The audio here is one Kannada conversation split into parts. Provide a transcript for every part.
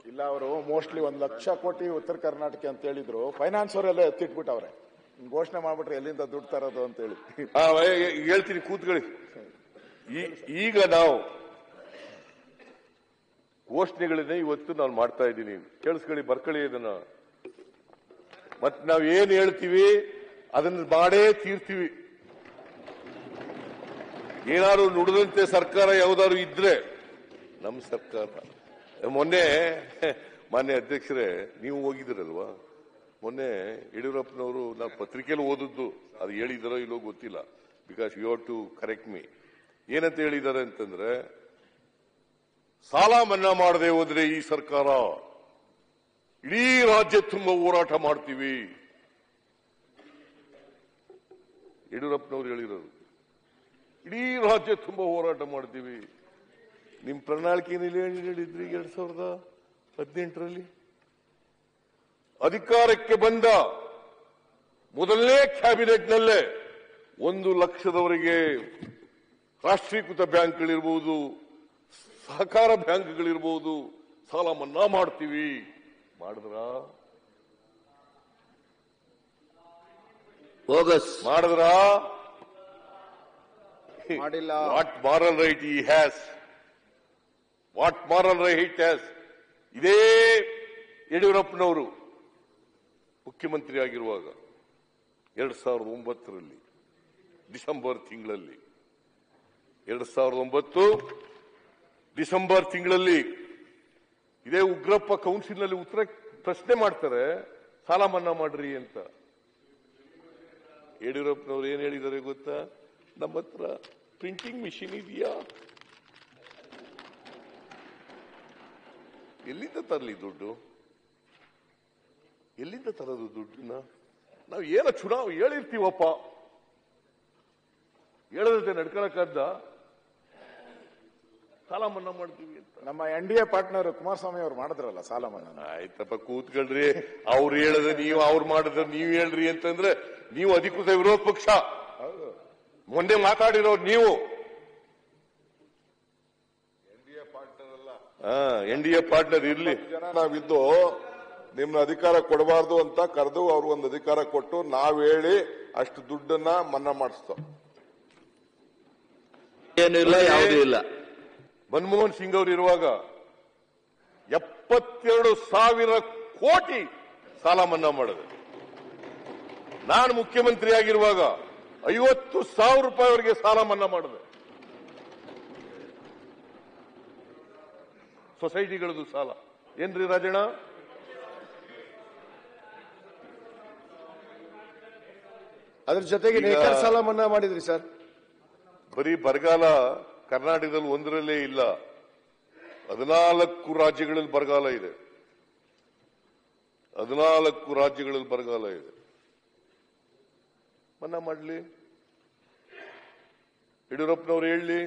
ಇಲ್ಲ, ಅವರು ಮೋಸ್ಟ್ಲಿ 1,00,000 ಕೋಟಿ ಉತ್ತರ ಕರ್ನಾಟಕ ಅಂತ ಹೇಳಿದ್ರು. ಫೈನಾನ್ಸ್ ಅವರೆಲ್ಲ ಎತ್ತಿಟ್ಬಿಟ್ಟವ್ರೆ. ಘೋಷಣೆ ಮಾಡ್ಬಿಟ್ರೆ ಎಲ್ಲಿಂದ ದುಡ್ಡು ತರೋದು ಅಂತ ಹೇಳಿ. ಹೇಳ್ತೀನಿ, ಕೂತ್ಕೊಳ್ಳಿ. ಈಗ ನಾವು ಘೋಷಣೆಗಳನ್ನೇ ಇವತ್ತು ನಾನು ಮಾಡ್ತಾ ಇದ್ದೀನಿ. ಕೇಳಿಸ್ಕೊಳ್ಳಿ, ಬರ್ಕೊಳ್ಳಿ ಇದನ್ನ. ಮತ್ತೆ ನಾವು ಏನ್ ಹೇಳ್ತೀವಿ ಅದನ್ನ ಮಾಡೇ ತೀರ್ತೀವಿ. ಏನಾದ್ರು ನುಡಿದಂತೆ ಸರ್ಕಾರ ಯಾವ್ದಾದ್ರು ಇದ್ರೆ ನಮ್ಮ ಸರ್ಕಾರ. ಮೊನ್ನೆ ಮಾನ್ಯ ಅಧ್ಯಕ್ಷರೇ, ನೀವು ಹೋಗಿದ್ದೀರಲ್ವಾ ಮೊನ್ನೆ ಯಡಿಯೂರಪ್ಪನವರು, ನಾವು ಪತ್ರಿಕೆಯಲ್ಲಿ ಓದದ್ದು, ಅದು ಹೇಳಿದಾರೋ ಇಲ್ಲೋ ಗೊತ್ತಿಲ್ಲ, because you have to correct me. ಏನಂತ ಹೇಳಿದ್ದಾರೆ ಅಂತಂದ್ರೆ, ಸಾಲ ಮನ್ನಾ ಮಾಡದೆ ಹೋದ್ರೆ ಈ ಸರ್ಕಾರ ಇಡೀ ರಾಜ್ಯ ತುಂಬ ಹೋರಾಟ ಮಾಡ್ತೀವಿ. ಯಡಿಯೂರಪ್ಪನವರು ಹೇಳಿರೋದು, ಇಡೀ ರಾಜ್ಯ ತುಂಬ ಹೋರಾಟ ಮಾಡ್ತೀವಿ. ನಿಮ್ ಪ್ರಣಾಳಿಕೆಯಲ್ಲಿ ಹೇಳಿದ್ರಿ 2018ರಲ್ಲಿ ಅಧಿಕಾರಕ್ಕೆ ಬಂದ ಮೊದಲನೇ ಕ್ಯಾಬಿನೆಟ್ನಲ್ಲೇ 1 ಲಕ್ಷದವರೆಗೆ ರಾಷ್ಟ್ರೀಕೃತ ಬ್ಯಾಂಕ್ಗಳಿರ್ಬೋದು, ಸಹಕಾರ ಬ್ಯಾಂಕ್ಗಳಿರ್ಬೋದು, ಸಾಲ ಮನ್ನಾ ಮಾಡ್ತೀವಿ. ಮಾಡಿದ್ರಾ? ಮಾಡಿದ್ರಾ? ಮಾಡಿಲ್ಲ. ವಾಟ್ ಮಾರಲ್ ರೈಟ್ ಈ has? What moral right has? ಇದೇ ಯಡಿಯೂರಪ್ಪನವರು ಮುಖ್ಯಮಂತ್ರಿ ಆಗಿರುವಾಗ 2009ರಲ್ಲಿ ಡಿಸೆಂಬರ್ ತಿಂಗಳಲ್ಲಿ 2009 ಡಿಸೆಂಬರ್ ತಿಂಗಳಲ್ಲಿ ಇದೇ ಉಗ್ರಪ್ಪ ಕೌನ್ಸಿಲ್ನಲ್ಲಿ ಪ್ರಶ್ನೆ ಮಾಡ್ತಾರೆ, ಸಾಲ ಮನ್ನಾ ಮಾಡ್ರಿ ಅಂತ. ಯಡಿಯೂರಪ್ಪನವರು ಏನ್ ಹೇಳಿದ್ದಾರೆ ಗೊತ್ತಾ? ನಮ್ಮ ಹತ್ರ ಪ್ರಿಂಟಿಂಗ್ ಮಿಷಿನ್ ಇದೆಯಾ? ಎಲ್ಲಿಂದ ತರಲಿ ದುಡ್ಡು? ಎಲ್ಲಿಂದ ತರೋದು ದುಡ್ಡನ್ನ? ನಾವು ಏನೋ ಚುನಾವಣೆ ಹೇಳಿರ್ತೀವಪ್ಪ, ಹೇಳದಂತೆ ನಡ್ಕೊಳಕ್ಕಾದ? ಸಾಲ ಮನ್ನಾ ಮಾಡ್ತೀವಿ ಅಂತ ನಮ್ಮ NDA ಪಾರ್ಟ್ನರ್ ಕುಮಾರಸ್ವಾಮಿ ಅವರು ಮಾಡಿದ್ರಲ್ಲ ಸಾಲ ಮನ್ನಾ. ಆಯ್ತಪ್ಪ, ಕೂತ್ಕೊಳ್ರಿ. ಅವ್ರು ಹೇಳಿದ್ರೆ ನೀವು, ಅವ್ರು ಮಾಡಿದ್ರೆ ನೀವು ಹೇಳ್ರಿ ಅಂತಂದ್ರೆ ನೀವು ಅಧಿಕೃತ ವಿರೋಧ ಪಕ್ಷ. ಮೊನ್ನೆ ಮಾತಾಡಿರೋರು ನೀವು. NDA ಪಾರ್ಟ್ನರ್ ಇರ್ಲಿ. ಜನ ನಾವಿದ್ದು ನಿಮ್ನ ಅಧಿಕಾರ ಕೊಡಬಾರ್ದು ಅಂತ ಕರೆದು ಅವ್ರು ಒಂದು ಅಧಿಕಾರ ಕೊಟ್ಟು ನಾವ್ ಹೇಳಿ ಅಷ್ಟು ದುಡ್ಡನ್ನ ಮನ್ನಾ ಮಾಡಿಸ್ತಾವ. ಏನೂ ಇಲ್ಲ, ಯಾವುದೂ ಇಲ್ಲ. ಮನಮೋಹನ್ ಸಿಂಗ್ ಅವರು ಇರುವಾಗ 72,000 ಕೋಟಿ ಸಾಲ ಮನ್ನಾ ಮಾಡಿದೆ. ನಾನು ಮುಖ್ಯಮಂತ್ರಿ ಆಗಿರುವಾಗ 50,000 ರೂಪಾಯಿವರೆಗೆ ಸಾಲ ಮನ್ನಾ ಮಾಡಿದೆ. ಸೊಸೈಟಿಗಳದ್ದು ಸಾಲ ಏನ್ರಿ ರಾಜಣ್ಣ? ಅದ್ರ ಜೊತೆಗೆ ನೇಕಾರ ಸಾಲ ಮನ್ನಾ ಮಾಡಿದ್ರಿ ಸರ್. ಬರೀ ಬರಗಾಲ ಕರ್ನಾಟಕದಲ್ಲಿ ಒಂದರಲ್ಲೇ ಇಲ್ಲ, 14 ರಾಜ್ಯಗಳಲ್ಲಿ ಬರಗಾಲ ಇದೆ. 14 ರಾಜ್ಯಗಳಲ್ಲಿ ಬರಗಾಲ ಇದೆ. ಮನ್ನಾ ಮಾಡಲಿ, ಯಡಿಯೂರಪ್ಪನವರು ಹೇಳಲಿ.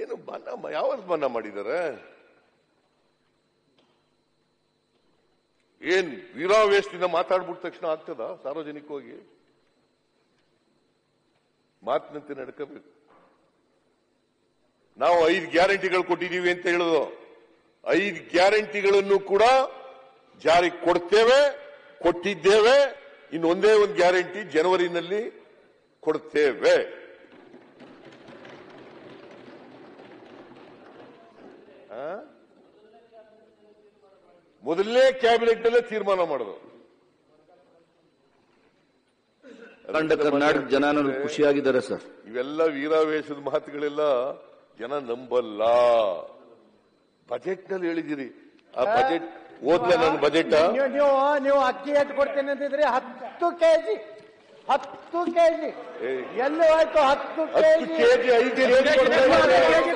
ಏನು ಮನ್ನಾ, ಯಾವತ್ತು ಮನ್ನಾ ಮಾಡಿದ್ದಾರೆ? ಏನ್ ವೀರಾವೇಶದಿಂದ ಮಾತಾಡ್ಬಿಟ್ಟ ತಕ್ಷಣ ಆಗ್ತದ? ಸಾರ್ವಜನಿಕವಾಗಿ ಮಾತಿನಂತೆ ನಡ್ಕೋಬೇಕು. ನಾವು 5 ಗ್ಯಾರಂಟಿಗಳು ಕೊಟ್ಟಿದ್ದೀವಿ ಅಂತ ಹೇಳೋದು, 5 ಗ್ಯಾರಂಟಿಗಳನ್ನು ಕೂಡ ಜಾರಿಗೆ ಕೊಡ್ತೇವೆ, ಕೊಟ್ಟಿದ್ದೇವೆ. ಇನ್ನೊಂದೇ ಒಂದು ಗ್ಯಾರಂಟಿ ಜನವರಿನಲ್ಲಿ ಕೊಡ್ತೇವೆ. ಮೊದಲನೇ ಕ್ಯಾಬಿನೆಟ್ ನಲ್ಲೇ ತೀರ್ಮಾನ ಮಾಡೋದು. ಕರ್ನಾಟಕ ಜನ ಖುಷಿಯಾಗಿದ್ದಾರೆ ಸರ್. ಇವೆಲ್ಲ ವೀರಾವೇಶದ ಮಾತುಗಳೆಲ್ಲ ಜನ ನಂಬಲ್ಲ. ಬಜೆಟ್ ನಲ್ಲಿ ಹೇಳಿದಿರಿ, ಆ ಬಜೆಟ್ ಓದ್ಲ ನನ್ನ ಬಜೆಟ್. ನೀವು ಅಕ್ಕಿ ಎಷ್ಟು ಕೊಡ್ತೇನೆ ಅಂತಿದ್ರಿ? 10 ಕೆಜಿ ಎಲ್ಲಿ ಹೋಯ್ತು? 10 ಕೆಜಿ 5 ಕೆಜಿ